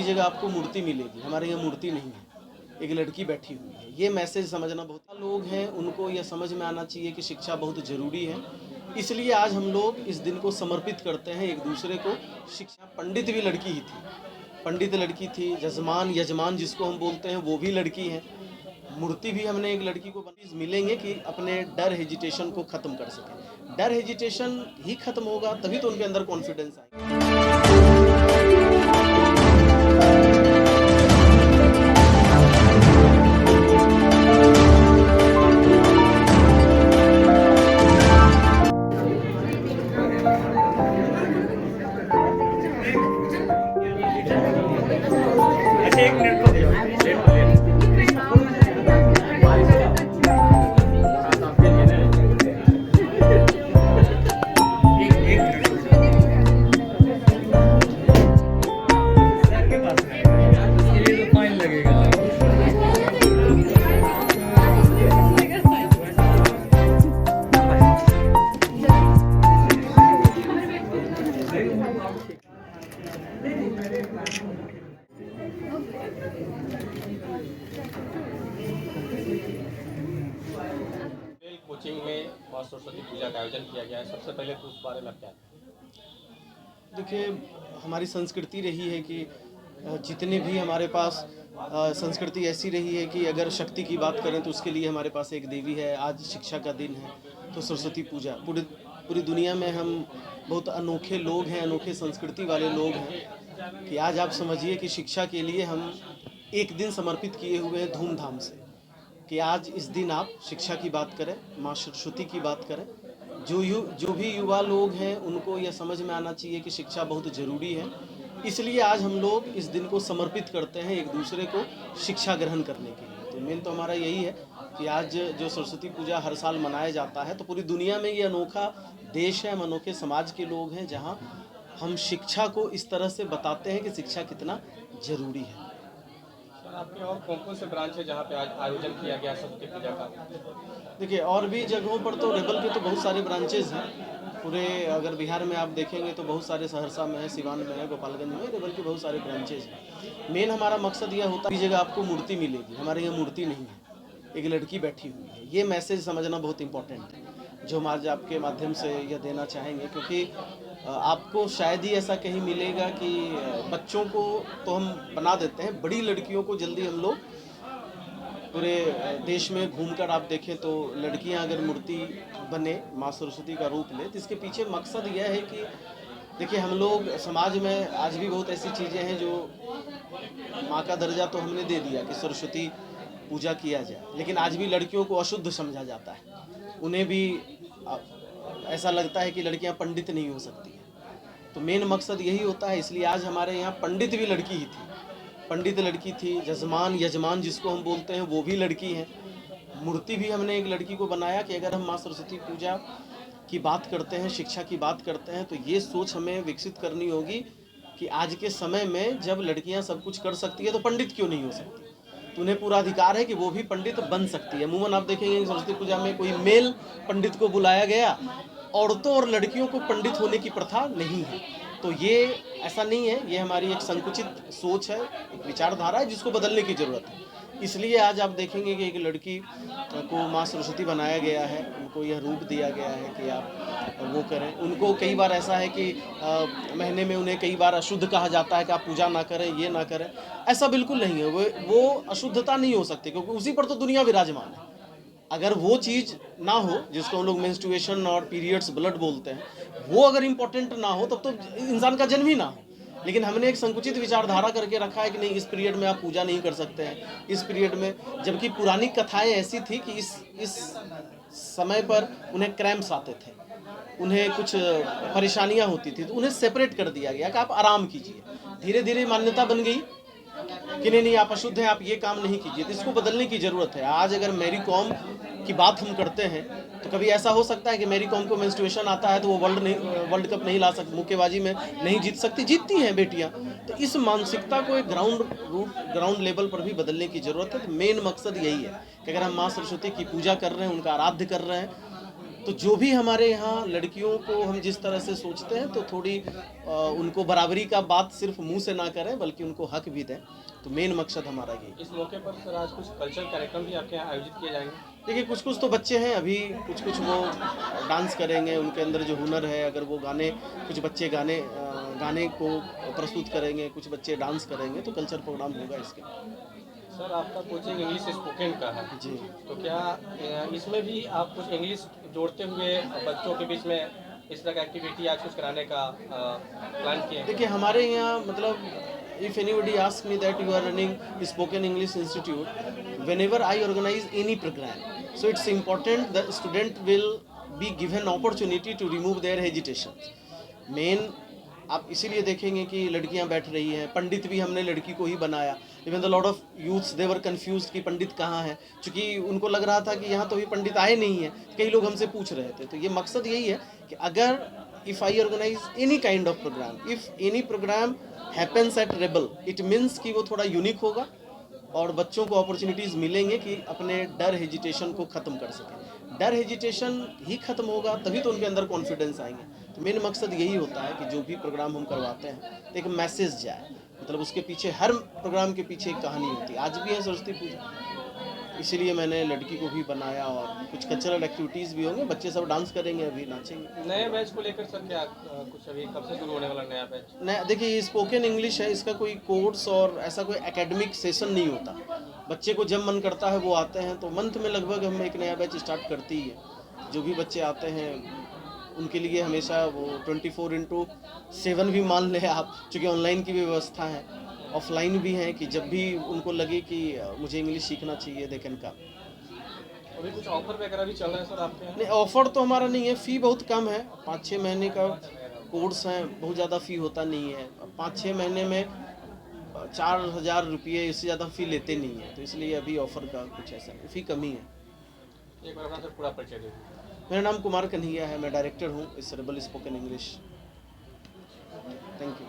जगह आपको मूर्ति मिलेगी, हमारे यहाँ मूर्ति नहीं है, एक लड़की बैठी हुई है। ये मैसेज समझना बहुत लोग हैं, उनको यह समझ में आना चाहिए कि शिक्षा बहुत ज़रूरी है। इसलिए आज हम लोग इस दिन को समर्पित करते हैं एक दूसरे को। शिक्षा पंडित भी लड़की ही थी, पंडित लड़की थी, जजमान यजमान जिसको हम बोलते हैं वो भी लड़की है। मूर्ति भी हमने एक लड़की को बनी। मिलेंगे कि अपने डर हेजिटेशन को ख़त्म कर सकें। डर हेजिटेशन ही ख़त्म होगा तभी तो उनके अंदर कॉन्फिडेंस आएगा। एक मिनट कोचिंग में माँ सरस्वती पूजा का आयोजन किया गया है। सबसे पहले तो उस बारे में क्या? देखिए, हमारी संस्कृति रही है कि जितने भी हमारे पास संस्कृति ऐसी रही है कि अगर शक्ति की बात करें तो उसके लिए हमारे पास एक देवी है। आज शिक्षा का दिन है तो सरस्वती पूजा पूरी दुनिया में हम बहुत अनोखे लोग हैं, अनोखे संस्कृति वाले लोग हैं कि आज आप समझिए कि शिक्षा के लिए हम एक दिन समर्पित किए हुए हैं धूमधाम से, कि आज इस दिन आप शिक्षा की बात करें, माँ सरस्वती की बात करें। जो भी युवा लोग हैं उनको यह समझ में आना चाहिए कि शिक्षा बहुत ज़रूरी है। इसलिए आज हम लोग इस दिन को समर्पित करते हैं एक दूसरे को शिक्षा ग्रहण करने के लिए। तो मेन तो हमारा यही है कि आज जो सरस्वती पूजा हर साल मनाया जाता है तो पूरी दुनिया में ये अनोखा देश है, हम अनोखे समाज के लोग हैं जहाँ हम शिक्षा को इस तरह से बताते हैं कि शिक्षा कितना ज़रूरी है। आपके और कौन से ब्रांच है जहाँ पे आज आयोजन किया गया सरस्वती पूजा का? देखिए, और भी जगहों पर तो रेबल के तो बहुत सारे ब्रांचेज हैं। पूरे अगर बिहार में आप देखेंगे तो बहुत सारे, सहरसा में है, सिवान में है, गोपालगंज में रेबल के बहुत सारे ब्रांचेज हैं। मेन हमारा मकसद यह होता है कि जगह आपको मूर्ति मिलेगी, हमारे यहाँ मूर्ति नहीं है, एक लड़की बैठी हुई है। ये मैसेज समझना बहुत इंपॉर्टेंट है जो हम आज आपके माध्यम से यह देना चाहेंगे, क्योंकि आपको शायद ही ऐसा कहीं मिलेगा कि बच्चों को तो हम बना देते हैं, बड़ी लड़कियों को जल्दी हम लोग पूरे देश में घूमकर आप देखें तो लड़कियां अगर मूर्ति बने, माँ सरस्वती का रूप ले, तो इसके पीछे मकसद यह है कि देखिए, हम लोग समाज में आज भी बहुत ऐसी चीज़ें हैं जो माँ का दर्जा तो हमने दे दिया कि सरस्वती पूजा किया जाए, लेकिन आज भी लड़कियों को अशुद्ध समझा जाता है। उन्हें भी ऐसा लगता है कि लड़कियां पंडित नहीं हो सकती हैं। तो मेन मकसद यही होता है, इसलिए आज हमारे यहाँ पंडित भी लड़की ही थी, पंडित लड़की थी, जजमान यजमान जिसको हम बोलते हैं वो भी लड़की है। मूर्ति भी हमने एक लड़की को बनाया कि अगर हम माँ सरस्वती पूजा की बात करते हैं, शिक्षा की बात करते हैं, तो ये सोच हमें विकसित करनी होगी कि आज के समय में जब लड़कियां सब कुछ कर सकती है तो पंडित क्यों नहीं हो सकती। तो उन्हें पूरा अधिकार है कि वो भी पंडित बन सकती है। अमूमन आप देखेंगे सरस्वती पूजा में कोई मेल पंडित को बुलाया गया, औरतों और लड़कियों को पंडित होने की प्रथा नहीं है। तो ये ऐसा नहीं है, ये हमारी एक संकुचित सोच है, एक विचारधारा है जिसको बदलने की ज़रूरत है। इसलिए आज आप देखेंगे कि एक लड़की को माँ सरस्वती बनाया गया है, उनको यह रूप दिया गया है कि आप वो करें। उनको कई बार ऐसा है कि महीने में उन्हें कई बार अशुद्ध कहा जाता है कि आप पूजा ना करें, ये ना करें। ऐसा बिल्कुल नहीं है, वो अशुद्धता नहीं हो सकती, क्योंकि उसी पर तो दुनिया विराजमान है। अगर वो चीज़ ना हो जिसको हम लोग मेंस्ट्रुएशन और पीरियड्स ब्लड बोलते हैं, वो अगर इम्पोर्टेंट ना हो तब तो इंसान का जन्म ही ना हो। लेकिन हमने एक संकुचित विचारधारा करके रखा है कि नहीं, इस पीरियड में आप पूजा नहीं कर सकते हैं, इस पीरियड में, जबकि पुरानी कथाएं ऐसी थी कि इस समय पर उन्हें क्रैम्प्स आते थे, उन्हें कुछ परेशानियां होती थी, तो उन्हें सेपरेट कर दिया गया कि आप आराम कीजिए। धीरे धीरे मान्यता बन गई कि नहीं आप अशुद्ध हैं, आप ये काम नहीं कीजिए। तो इसको बदलने की ज़रूरत है। आज अगर मैरी कॉम की बात हम करते हैं तो कभी ऐसा हो सकता है कि मैरी कॉम को मेंस्ट्रुएशन आता है तो वो वर्ल्ड कप नहीं ला सकती, मुक्केबाजी में नहीं जीत सकती, जीतती हैं बेटियां। तो इस मानसिकता को एक ग्राउंड लेवल पर भी बदलने की ज़रूरत है। तो मेन मकसद यही है कि अगर हम माँ सरस्वती की पूजा कर रहे हैं, उनका आराध्य कर रहे हैं, तो जो भी हमारे यहाँ लड़कियों को हम जिस तरह से सोचते हैं तो थोड़ी उनको बराबरी का बात सिर्फ मुंह से ना करें बल्कि उनको हक भी दें। तो मेन मकसद हमारा ये है। इस मौके पर सर आज कुछ कल्चरल कार्यक्रम भी आपके यहाँ आयोजित किए जाएंगे? देखिए कुछ कुछ तो बच्चे हैं अभी, कुछ कुछ वो डांस करेंगे, उनके अंदर जो हुनर है, अगर वो गाने, कुछ बच्चे गाने को प्रस्तुत करेंगे, कुछ बच्चे डांस करेंगे, तो कल्चर प्रोग्राम होगा इसके। सर आपका कोचिंग इंग्लिश स्पोकन का है जी। तो क्या इसमें भी आप कुछ इंग्लिश जोड़ते हुए बच्चों के बीच में इस तरह का एक्टिविटी आज कुछ कराने का प्लान किए हैं? देखिए हमारे यहाँ मतलब if anybody ask me that you are running spoken English institute, whenever I organize any program, so it's important the student will be given opportunity to remove their hesitations. Main आप इसीलिए देखेंगे कि लड़कियां बैठ रही हैं, पंडित भी हमने लड़की को ही बनाया। Even the lot of youths they were confused कि पंडित कहाँ है, क्योंकि उनको लग रहा था कि यहाँ तो भी पंडित आए नहीं हैं। कई लोग हमसे पूछ रहे थे। तो ये मकसद यही है कि अगर if I organise any kind of program, if any program happens at रेबल, इट मीन्स कि वो थोड़ा यूनिक होगा और बच्चों को अपॉर्चुनिटीज़ मिलेंगे कि अपने डर हेजिटेशन को ख़त्म कर सकें। डर हेजिटेशन ही ख़त्म होगा तभी तो उनके अंदर कॉन्फिडेंस आएंगे। तो मेन मकसद यही होता है कि जो भी प्रोग्राम हम करवाते हैं तो एक मैसेज जाए, मतलब उसके पीछे, हर प्रोग्राम के पीछे एक कहानी होती है। आज भी है सरस्वती पूजा, इसीलिए मैंने लड़की को भी बनाया और कुछ कल्चरल एक्टिविटीज़ भी होंगे, बच्चे सब डांस करेंगे, अभी नाचेंगे। नए बैच को लेकर सर क्या कुछ अभी कब से शुरू होने वाला नया बैच? नया देखिए ये स्पोकन इंग्लिश है, इसका कोई कोर्स और ऐसा कोई एकेडमिक सेशन नहीं होता। बच्चे को जब मन करता है वो आते हैं, तो मंथ में लगभग हम एक नया बैच स्टार्ट करते ही है। जो भी बच्चे आते हैं उनके लिए हमेशा वो 24/7 भी मान लें आप, चूँकि ऑनलाइन की भी व्यवस्था है, ऑफलाइन भी है, कि जब भी उनको लगे कि मुझे इंग्लिश सीखना चाहिए दे कैन कम। अभी कुछ ऑफर वगैरह भी चल रहा है सर आपके यहाँ? नहीं, ऑफर तो हमारा नहीं है, फ़ी बहुत कम है। 5-6 महीने का कोर्स है, बहुत ज़्यादा फ़ी होता नहीं है। 5-6 महीने में 4,000 रुपये, इससे ज़्यादा फ़ी लेते नहीं है, तो इसलिए अभी ऑफ़र का कुछ ऐसा नहीं, फ़ी कम ही है। एक बार अपना सर पूरा परिचय दे दीजिए। मेरा नाम कुमार कन्हैया है, मैं डायरेक्टर हूँ इस rebel spoken English. Thank you.